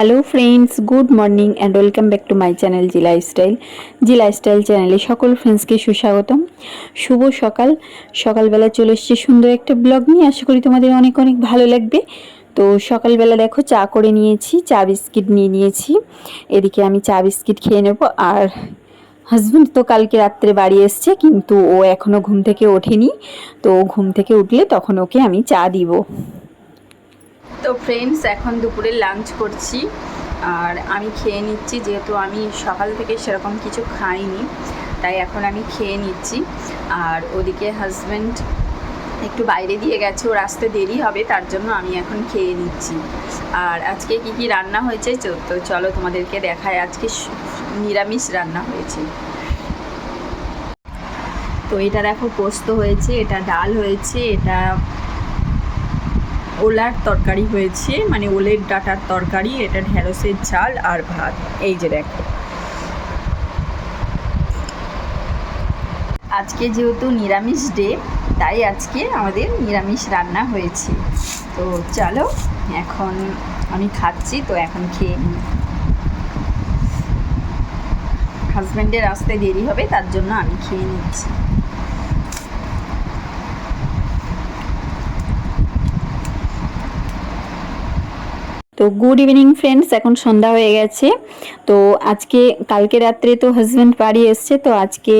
Hello friends, good morning and welcome back to my channel G lifestyle চ্যানেলে সকল ফ্রেন্ডসকে সুস্বাগতম। শুভ সকাল। সকালবেলা চলে এসেছি সুন্দর একটা ব্লগ নিয়ে, আশা করি তোমাদের অনেক অনেক ভালো লাগবে। তো সকালবেলা দেখো চা করে নিয়েছি, চা বিস্কিট নিয়ে নিয়েছি। এদিকে আমি চা বিস্কিট খেয়ে নেব। আর হাজব্যান্ড তো কালকে রাত্রে বাড়ি এসছে, কিন্তু ও এখনও ঘুম থেকে ওঠেনি। তো ঘুম থেকে উঠলে তখন ওকে আমি চা দিব। তো ফ্রেন্ডস, এখন দুপুরে লাঞ্চ করছি আর আমি খেয়ে নিচ্ছি, যেহেতু আমি সকাল থেকে সেরকম কিছু খাইনি, তাই এখন আমি খেয়ে নিচ্ছি। আর ওদিকে হাজব্যান্ড একটু বাইরে দিয়ে গেছে, ওর আসতে দেরি হবে, তার জন্য আমি এখন খেয়ে নিচ্ছি। আর আজকে কি কি রান্না হয়েছে তো চলো তোমাদেরকে দেখায়। আজকে নিরামিষ রান্না হয়েছে। তো এটা দেখো পোস্ত হয়েছে, এটা ডাল হয়েছে, এটা ওলার তরকারি হয়েছে, মানে ওলের ডাঁটার তরকারি, এটা ঢেঁড়সের ঝাল আর ভাত। এই যে দেখো, আজকে যেহেতু নিরামিষ ডে, তাই আজকে আমাদের নিরামিষ রান্না হয়েছে। তো চলো এখন আমি খাচ্ছি, তো এখন খেয়ে নিই। হাজব্যান্ডের আসতে দেরি হবে, তার জন্য আমি খেয়ে নিচ্ছি। তো গুড ইভিনিং ফ্রেন্ডস, এখন সন্ধ্যা হয়ে গেছে। তো আজকে কালকে রাত্রে তো হাজব্যান্ড বাড়ি এসছে, তো আজকে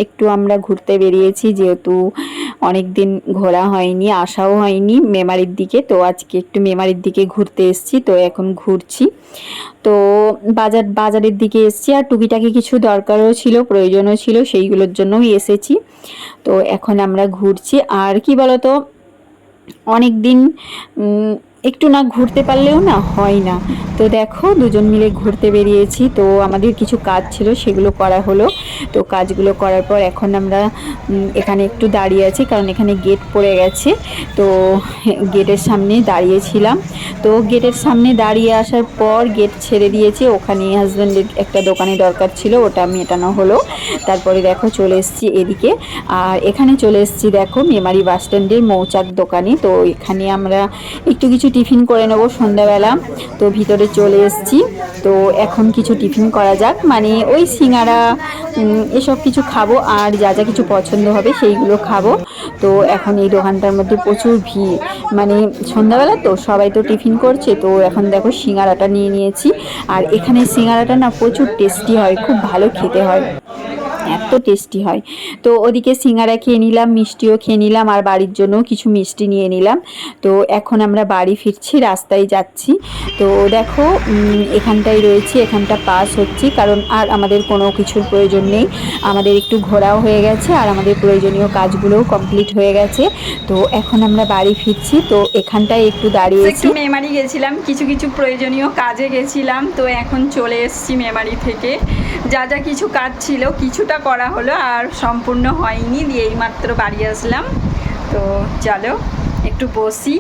একটু আমরা ঘুরতে বেরিয়েছি, যেহেতু অনেক দিন ঘোরা হয়নি, আসাও হয়নি মেমারির দিকে। তো আজকে একটু মেমারির দিকে ঘুরতে এসেছি, তো এখন ঘুরছি। তো বাজারের দিকে এসেছি, আর টুকিটাকি কিছু দরকারও ছিল, প্রয়োজনও ছিল, সেইগুলোর জন্যই এসেছি। তো এখন আমরা ঘুরছি। আর কি বলতো, অনেক দিন একটু না ঘুরতে পারলেও না হয় না। তো দেখো দুজন মিলে ঘুরতে বেরিয়েছি। তো আমাদের কিছু কাজ ছিল, সেগুলো করা হলো। তো কাজগুলো করার পর এখন আমরা এখানে একটু দাঁড়িয়ে আছি, কারণ এখানে গেট পড়ে গেছে। তো গেটের সামনে দাঁড়িয়েছিলাম। তো গেটের সামনে দাঁড়িয়ে আসার পর গেট ছেড়ে দিয়েছে, ওখানে হাজব্যান্ডের একটা দোকানে দরকার ছিল, ওটা মেটানো হলো। তারপরে দেখো চলে এসেছি এদিকে। আর এখানে চলে এসেছি দেখো মেমারি বাস স্ট্যান্ডের মৌচাক দোকানে। তো এখানে আমরা একটু কিছু টিফিন করে নেবো সন্ধ্যাবেলা। তো ভিতরে চলে এসেছি। তো এখন কিছু টিফিন করা যাক, মানে ওই সিঙ্গারা এসব কিছু খাবো, আর যা যা কিছু পছন্দ হবে সেইগুলো খাবো। তো এখন এই দোকানটার মধ্যে প্রচুর ভিড়, মানে সন্ধ্যাবেলা তো সবাই তো টিফিন করছে। তো এখন দেখো সিঙ্গারাটা নিয়ে নিয়েছি। আর এখানে সিঙ্গারাটা না প্রচুর টেস্টি হয়, খুব ভালো খেতে হয়, এত টেস্টি হয়। তো ওদিকে সিঙ্গারা খেয়ে নিলাম, মিষ্টিও খেয়ে নিলাম, আর বাড়ির জন্য কিছু মিষ্টি নিয়ে নিলাম। তো এখন আমরা বাড়ি ফিরছি, রাস্তায় যাচ্ছি। তো দেখো এখানটায় রয়েছি, এখানটা পাস হচ্ছি, কারণ আর আমাদের কোনো কিছুর প্রয়োজন নেই। আমাদের একটু ঘোরাও হয়ে গেছে, আর আমাদের প্রয়োজনীয় কাজগুলোও কমপ্লিট হয়ে গেছে। তো এখন আমরা বাড়ি ফিরছি। তো এখানটায় একটু দাঁড়িয়েছি, একটু মেমারি গেছিলাম, কিছু কিছু প্রয়োজনীয় কাজে গেছিলাম। তো এখন চলে এসেছি মেমারি থেকে। যা যা কিছু কাজ ছিল কিছুটা করা হলো, আর সম্পূর্ণ হয়নি, দিয়ে এইমাত্র বাড়ি আসলাম। তো চলো একটু বসি।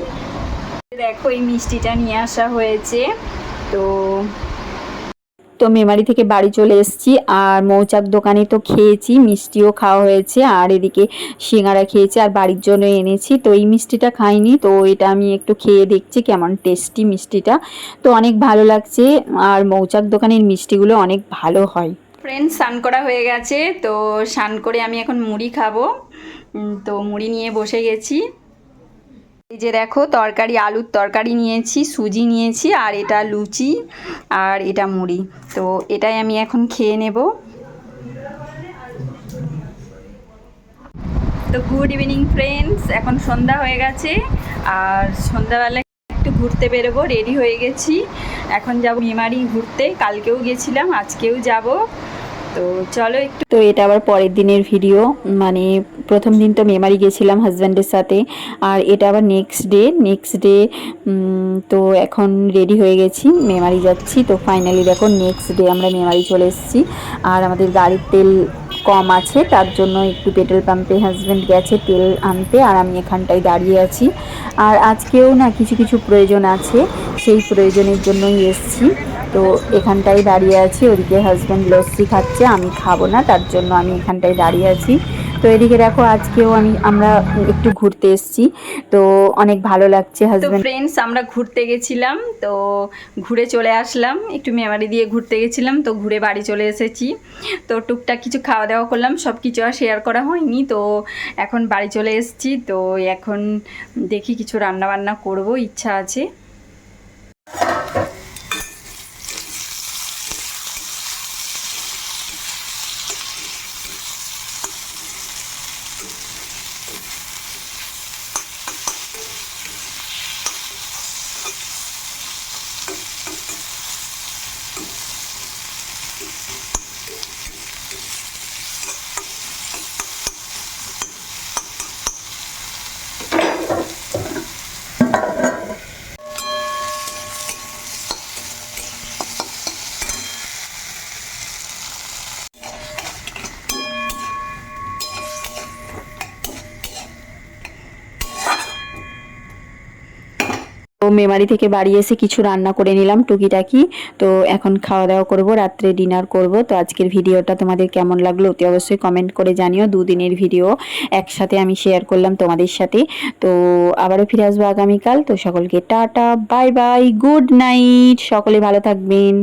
দেখো এই মিষ্টিটা নিয়ে আসা হয়েছে। তো তো মেমারি থেকে বাড়ি চলে এসেছি, আর মৌচাক দোকানে তো খেয়েছি, মিষ্টিও খাওয়া হয়েছে, আর এদিকে সিঙ্গারা খেয়েছি, আর বাড়ির জন্য এনেছি। তো এই মিষ্টিটা খাইনি, তো এটা আমি একটু খেয়ে দেখছি কেমন টেস্টি মিষ্টিটা। তো অনেক ভালো লাগছে, আর মৌচাক দোকানের মিষ্টিগুলো অনেক ভালো হয়। ফ্রেন্ডস, স্নান করা হয়ে গেছে। তো স্নান করে আমি এখন মুড়ি খাবো। তো মুড়ি নিয়ে বসে গেছি। এই যে দেখো তরকারি, আলুর তরকারি নিয়েছি, সুজি নিয়েছি, আর এটা লুচি, আর এটা মুড়ি। তো এটাই আমি এখন খেয়ে নেব। তো গুড ইভিনিং ফ্রেন্ডস, এখন সন্ধ্যা হয়ে গেছে, আর সন্ধ্যাবেলায় একটু ঘুরতে বেরোবো, রেডি হয়ে গেছি। এখন যাব মেমারি ঘুরতে, কালকেও গেছিলাম, আজকেও যাব। তো চলো একটু। তো এটা আবার পরের দিনের ভিডিও, মানে প্রথম দিন তো মেমারি গেছিলাম হাজব্যান্ডের সাথে, আর এটা আবার নেক্সট ডে। তো এখন রেডি হয়ে গেছি, মেমারি যাচ্ছি। তো ফাইনালি দেখো নেক্সট ডে আমরা মেমারি চলে এসেছি। আর আমাদের গাড়ির তেল কম আছে, তার জন্য একটু পেট্রোল পাম্পে হাজব্যান্ড গেছে তেল আনতে, আর আমি এখানটায় দাঁড়িয়ে আছি। আর আজকেও না কিছু কিছু প্রয়োজন আছে, সেই প্রয়োজনের জন্যই এসেছি। তো এখানটায় দাঁড়িয়ে আছি, ওদিকে হাজব্যান্ড লস্যি খাচ্ছে, আমি খাবো না, তার জন্য আমি এখানটায় দাঁড়িয়ে আছি। তো তো এদিকে দেখো আজকেও আমরা একটু ঘুরতে এসেছি, তো অনেক ভালো লাগছে। তো ফ্রেন্ডস আমরা ঘুরতে গেছিলাম, তো ঘুরে চলে আসলাম, একটু মেমারি দিয়ে ঘুরতে গেছিলাম, তো ঘুরে বাড়ি চলে এসেছি। তো টুকটাক কিছু খাওয়া দাওয়া করলাম, সব কিছু আর শেয়ার করা হয়নি। তো এখন বাড়ি চলে এসেছি, তো এখন দেখি কিছু রান্না বান্না করব, ইচ্ছা আছে। তো মেমারি থেকে বাড়ি এসে কিছু রান্না করে নিলাম টুকিটাকি। তো এখন খাওয়া দাওয়া করব, রাত্রে ডিনার করব। তো আজকের ভিডিওটা তোমাদের কেমন লাগলো অতি অবশ্যই কমেন্ট করে জানিও। দুদিনের ভিডিও একসাথে আমি শেয়ার করলাম তোমাদের সাথে। তো আবারও ফিরে আসবো আগামীকাল। তো সকলকে tata, bye bye, good night, সকলে ভালো থাকবেন।